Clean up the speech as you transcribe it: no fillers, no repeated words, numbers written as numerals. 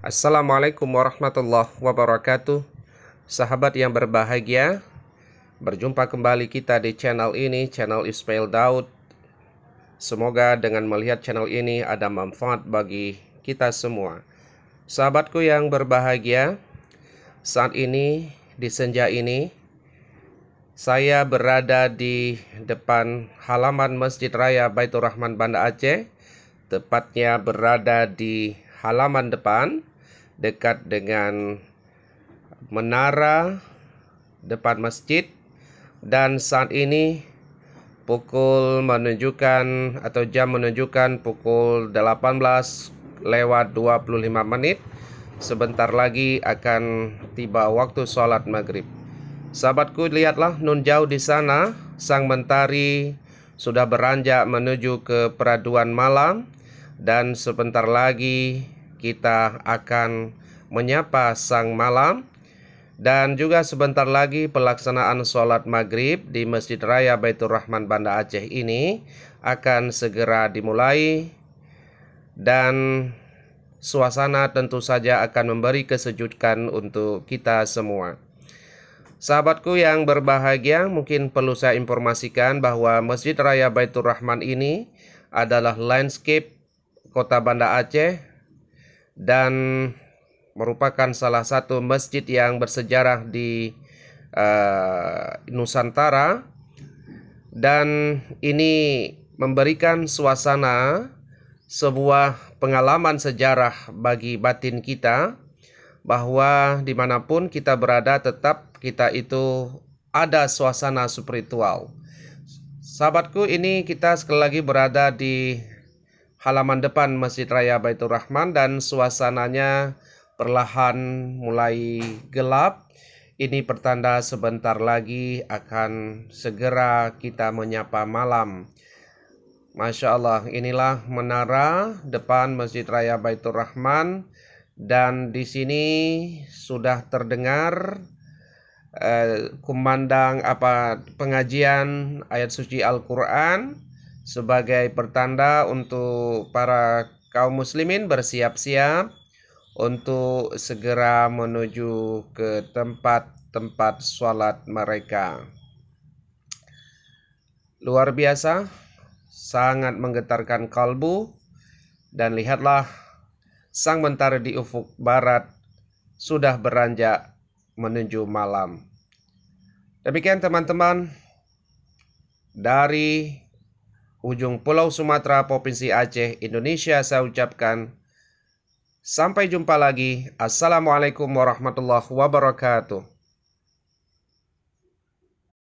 Assalamualaikum warahmatullahi wabarakatuh. Sahabat yang berbahagia, berjumpa kembali kita di channel ini, channel Ismail Daud. Semoga dengan melihat channel ini ada manfaat bagi kita semua. Sahabatku yang berbahagia, saat ini di senja ini saya berada di depan halaman Masjid Raya Baitur Rahman Banda Aceh, tepatnya berada di halaman depan dekat dengan menara depan masjid, dan saat ini pukul menunjukkan atau jam menunjukkan pukul 18:25. Sebentar lagi akan tiba waktu sholat maghrib. Sahabatku, lihatlah nun jauh di sana, sang mentari sudah beranjak menuju ke peraduan malam, dan sebentar lagi kita akan menyapa sang malam. Dan juga sebentar lagi pelaksanaan sholat maghrib di Masjid Raya Baitur Rahman Banda Aceh ini akan segera dimulai, dan suasana tentu saja akan memberi kesejukan untuk kita semua. Sahabatku yang berbahagia, mungkin perlu saya informasikan bahwa Masjid Raya Baitur Rahman ini adalah landscape kota Banda Aceh dan merupakan salah satu masjid yang bersejarah di Nusantara, dan ini memberikan suasana sebuah pengalaman sejarah bagi batin kita, bahwa dimanapun kita berada tetap kita itu ada suasana spiritual. Sahabatku, ini kita sekali lagi berada di halaman depan Masjid Raya Baitur Rahman dan suasananya perlahan mulai gelap. Ini pertanda sebentar lagi akan segera kita menyapa malam. Masya Allah, inilah menara depan Masjid Raya Baitur Rahman, dan di sini sudah terdengar kumandang pengajian ayat suci Al-Quran sebagai pertanda untuk para kaum muslimin bersiap-siap untuk segera menuju ke tempat-tempat sholat mereka. Luar biasa, sangat menggetarkan kalbu. Dan lihatlah, sang mentari di ufuk barat sudah beranjak menuju malam. Demikian teman-teman, dari ujung Pulau Sumatera, Provinsi Aceh, Indonesia, saya ucapkan sampai jumpa lagi. Assalamualaikum warahmatullahi wabarakatuh.